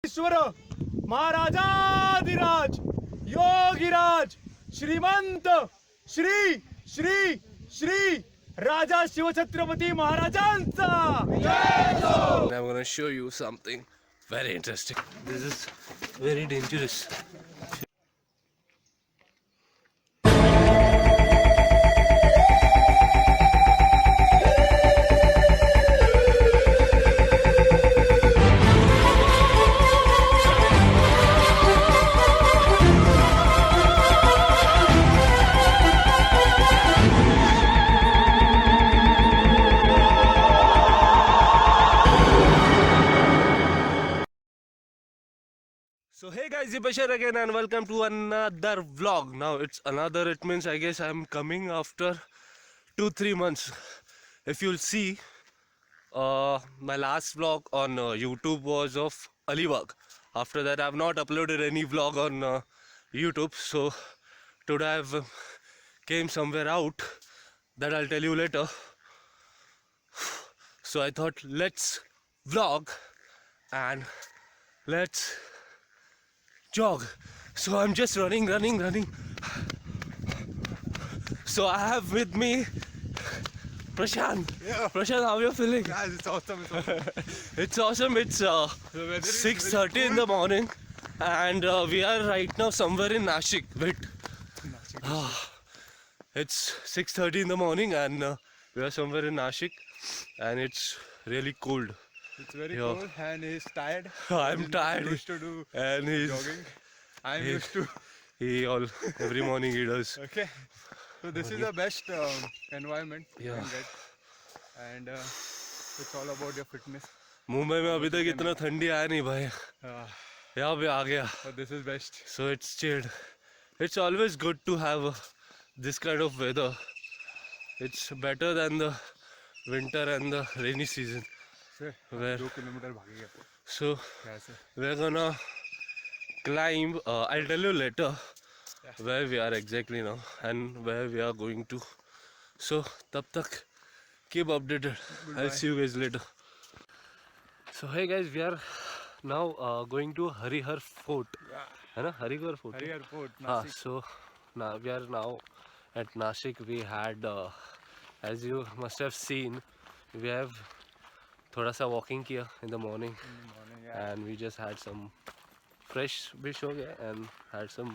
ईश्वर महाराजाधिराज योगीराज श्रीमंत श्री श्री श्री राजा शिवछत्रपती महाराजांचा I'm gonna show you something very interesting. This is very dangerous. So hey guys, it's Bashar again and welcome to another vlog. Now it's another, it means I guess I'm coming after 2-3 months. If you'll see, my last vlog on YouTube was of Alibag. After that I've not uploaded any vlog on YouTube. So today I've came somewhere out that I'll tell you later. So I thought let's vlog and let's jog. So I'm just running. So I have with me Prashant. Yeah. Prashant, how are you feeling? Guys, it's awesome. It's awesome. It's 6:30 in the morning and we are right now somewhere in Nashik. Wait. It's 6:30 in the morning and we are somewhere in Nashik and it's really cold. It's very Yeah. cold and he's tired. I'm tired Used to do and he's jogging. I'm he- used to. every morning he does. Okay. So this is the best environment you Yeah. can get, and it's all about your fitness. Mumbai में अभी तक इतना ठंडी आया नहीं भाई, यहाँ पे आ गया. So this is best. So it's chilled. It's always good to have this kind of weather. It's better than the winter and the rainy season. Where 2 kilometre भागेगा तो so कैसे? we're gonna climb. I'll tell you later where we are exactly now and where we are going to. So तब तक keep updated. I'll see you guys later. So hey guys, we are now going to Harihar Fort. Yeah. है ना, Harihar Fort. Harihar Fort, हाँ, Nashik. so now we are now at Nashik. We had, as you must have seen, we have थोड़ा सा walking किया in the morning, In the morning, yeah. and we just had some fresh dish हो गया and had some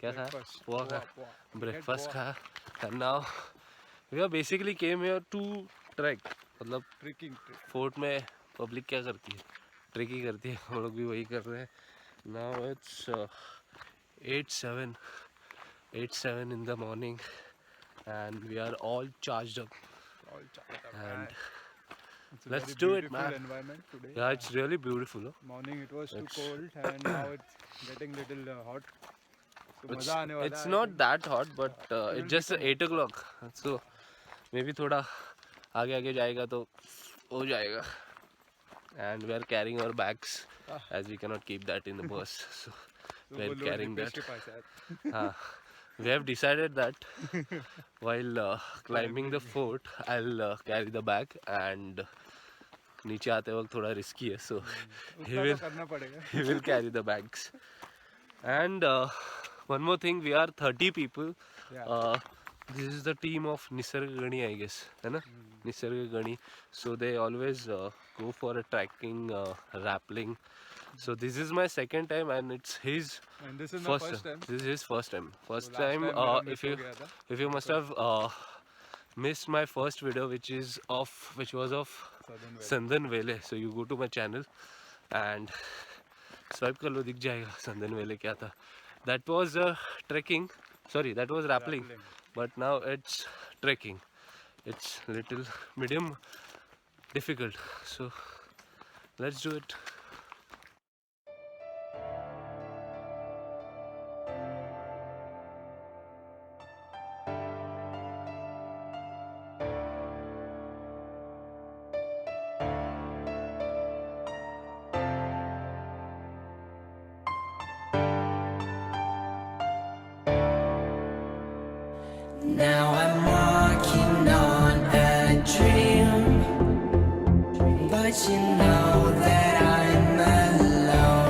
क्या था, Breakfast. Poha Poha, खाया, poha. breakfast Poha. खाया, and now we are basically came here to trek. मतलब Trekking. Fort में public क्या करती है, ट्रेक ही करती है, हम लोग भी वही कर रहे हैं. Now it's 8:07 in the morning and we are all charged up All charged up, and it's a let's very do it, beautiful man. environment today. yeah, it's really beautiful. Huh? Morning it was too It's- cold and now it's getting little hot. So It's, मजा आने वाला it's है, I not think. that hot but It will it's just become 8 o'clock, so maybe थोड़ा आगे जाएगा तो हो जाएगा. And we are carrying our bags as we cannot keep that in the bus, so So we are वो लोग carrying request that. के पास है. We have decided that while climbing the fort, I'll carry the bag and नीचे आते वक्त थोड़ा risky है, so he उतना तो will करना पड़ेगा. he will carry the bags. And one more thing, we are 30 people. Yeah. This is the team of Nisarga Gani, I guess, है ना? Nisarga Gani. So they always go for a trekking, rappelling. So this is my second time and it's his And this is my first first time. This is his first time. First last time, time मेरा miss if हो you गया था. if you must have missed my first video, which was of Southern Valley. Sandan Vele. So you go to my channel and swipe कर लो, दिख जाएगा संदन वेले क्या था. That was trekking. Sorry, that was rappelling. Rappelling. But now it's trekking. It's little medium difficult. So let's do it. Now I'm walking on a dream, but you know that I'm alone.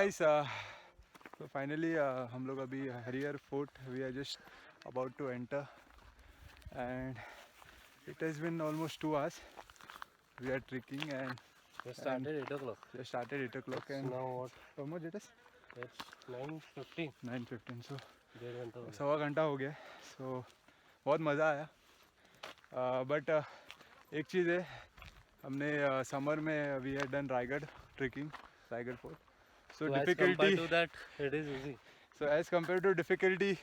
guys, so finally हम लोग अभी Harihar fort we are just about to enter and it has been almost 2 hours. We are trekking and We started 8 o'clock. we started 8 o'clock and Now what? how much it is? It's 9:15. 9:15. So 1.5 घंटा हो गया. सवा घंटा हो गया. So बहुत मज़ा आया. बट एक चीज़ है, हमने समर में we had done Raigarh trekking, Raigarh fort. So As difficulty. compared to that, it is easy. So as compared to difficulty,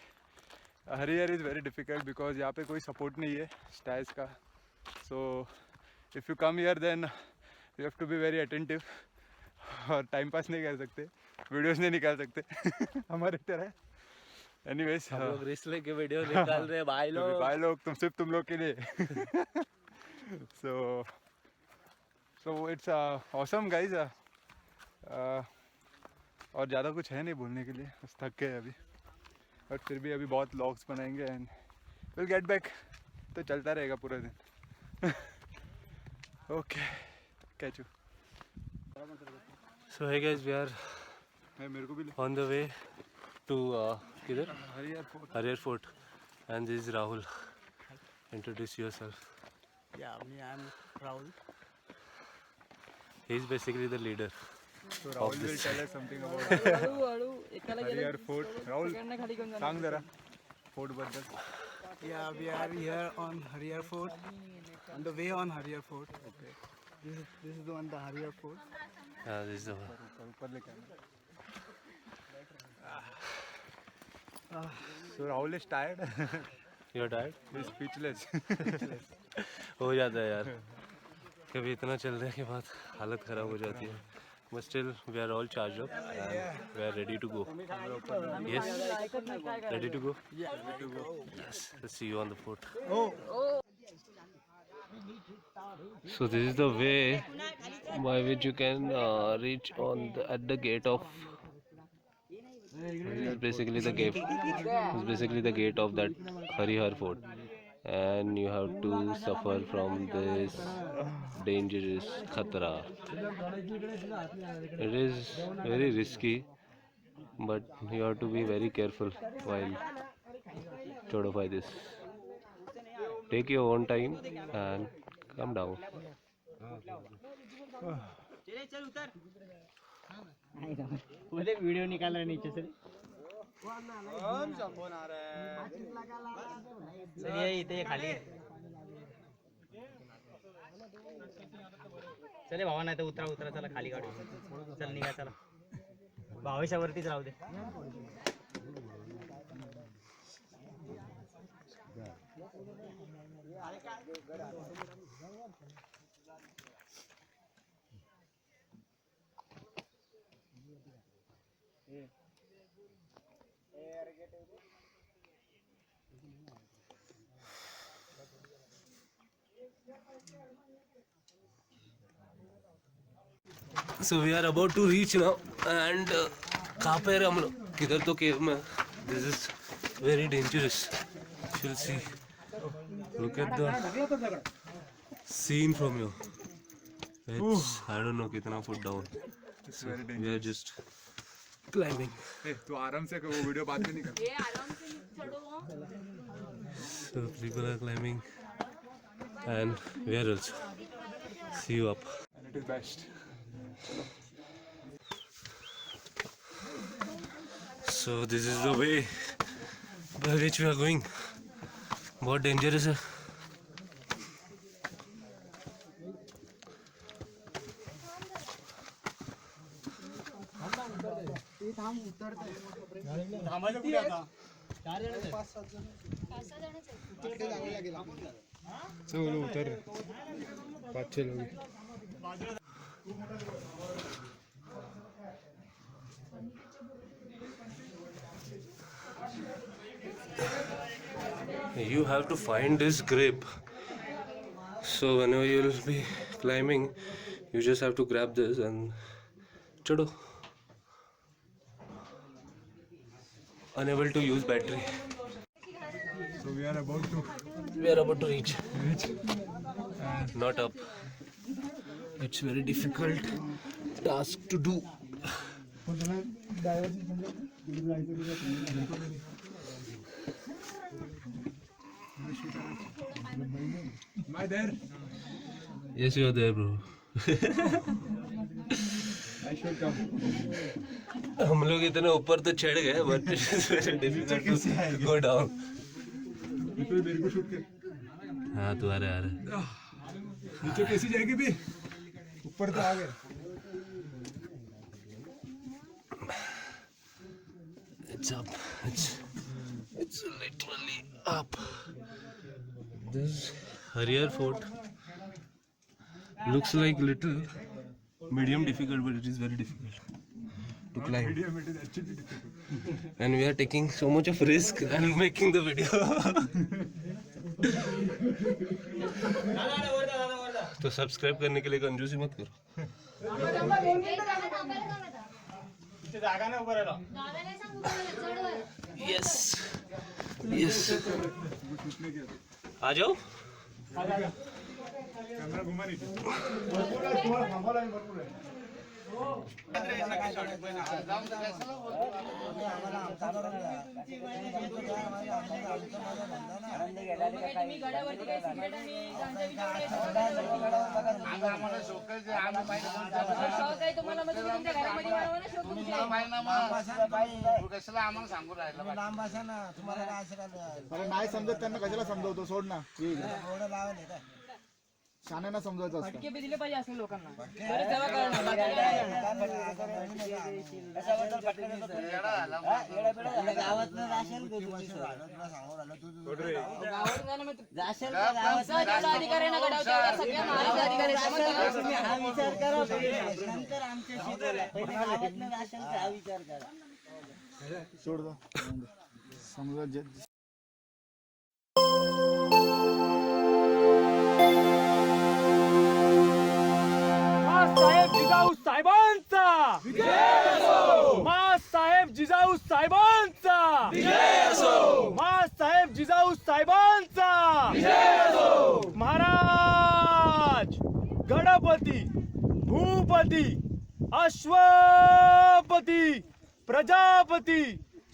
Harihar is very difficult because यहाँ पे कोई support नहीं है stairs का. So if you come here then you have to be very attentive. और time pass नहीं कर सकते, वीडियोस नहीं निकाल सकते हमारे तरह. Anyways, हम लोग रिस्क लेके वीडियो निकाल रहे हैं भाई लोग. भाई लोग सिर्फ तुम लोग के लिए. So it's awesome guys. और ज़्यादा कुछ है नहीं बोलने के लिए, बस थक गए अभी. बट फिर भी अभी बहुत व्लॉग्स बनाएंगे एंड विल गेट बैक. तो चलता रहेगा पूरा दिन. Okay, catch you. So hey guys, we are मेरे को भी ले. on the way to किधर? Harihar fort. Harihar Fort. And this is Rahul. Introduce yourself. Yeah, me, I'm Rahul. He is basically the leader. So Rahul will this. tell us something about Harihar fort. Rahul सांग जरा fort बद्दल. Yeah, we are here on Harihar Fort, on the way on Harihar Fort. Okay. This is the one, the Harihar Fort. This is the one. ऊपर ले camera. So Rahul is tired. You are tired? He is speechless. हो जाता है यार. कभी इतना चलने के बाद हालत खराब हो जाती है. But still, we are all charged up and we are ready to go. Yes? Ready to go? Yeah, ready to go. Yes. Let's see you on the fort. So this is the way by which you can reach on at the gate of. This is basically the gate. This is basically the gate of that Harihar Fort, and you have to suffer from this dangerous khatra. It is very risky, but you have to be very careful while chodify this. Take your own time and come down. मुझे video निकाल रहा है नीचे से. चलिए इथे खाली आहे. चले भावा, नाही तर उतरा चला खाली काढू. चल निघा चला. भावेशावरतीच राहू दे. So we are about to reach now, and कहाँ पे है हम लोग? किधर तो केव में. This is very dangerous. You'll see. Look at the scene from here. It's I don't know कितना foot down. It's very We dangerous. are just climbing. तू आराम से वो वीडियो बाद में नहीं कर. So people are climbing, and we are also. See you up. And it is best. So this is the way by which we are going. बहुत dangerous है. चलो उतर 5-6 लोग. You have to find this grip. So whenever you will be climbing, you just have to grab this and chado. Unable to use battery. So we are about to reach. Not up. It's very difficult task to do. Am I there? Yes, you are there, bro. I should come. हम लोग इतने ऊपर तो चढ़ गए but difficult to go down. तो मेरे को शूट कर. हाँ तू आ रहा नीचे कैसी जाएगी भी? ऊपर तो आ गए. It's up. It's literally up. This Harrier Fort looks like little medium difficult, but it is very difficult to climb. Medium, it is actually difficult. And we are taking so much of risk and making the video. तो subscribe करने के लिए कंजूसी मत करो. Yes आ जाओ. Camera घुमा नहीं. नाही समजत त्यांना कशाला समजवतो सोड ना. शाण्याना समजवायचं असतं. दिले पाहिजे असं लोकांना तरच तेव्हा कळणार. बाकी काय गावात अधिकारी ना गडावच्या सगळ्या महाराष्ट्र अधिकारी सोड दो. समजा साहेब जिजाऊ साहेबांचा साहेब जिजाऊ साहेबांचा साहेब जिजाऊ साहेबांचा महाराज गणपती भूपती अश्वपती प्रजापती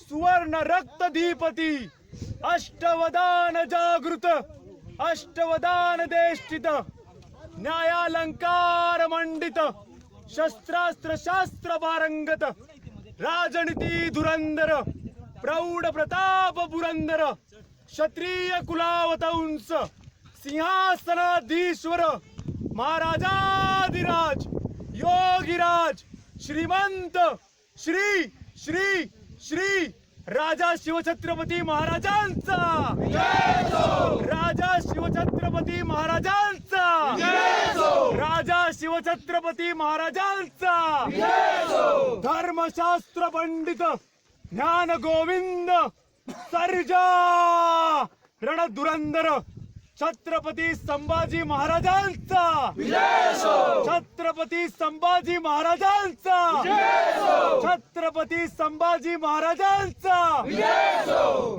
सुवर्ण रक्तधीपती अष्टवदान जागृत अष्टवदान देष्टित न्यायालंकार मंडित शस्त्रास्त्र शास्त्र पारंगत राजनीती धुरंधर प्रौढ प्रताप पुरंदर क्षत्रिय कुलावतंस सिंहासनाधीश्वर महाराजाधिराज योगिराज श्रीमंत श्री श्री श्री राजा शिवछत्रपती महाराजांचा राजा शिवछत्रपती महाराजांचा राजा शिवछत्रपती महाराजांचा धर्मशास्त्र पंडित ज्ञान गोविंद सर्जा रणधुरंदर छत्रपती संभाजी महाराजांचा छत्रपती संभाजी महाराजांचा छत्रपती संभाजी महाराजांचा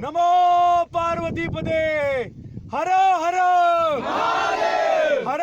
नमो पार्वती पदे हर हर हर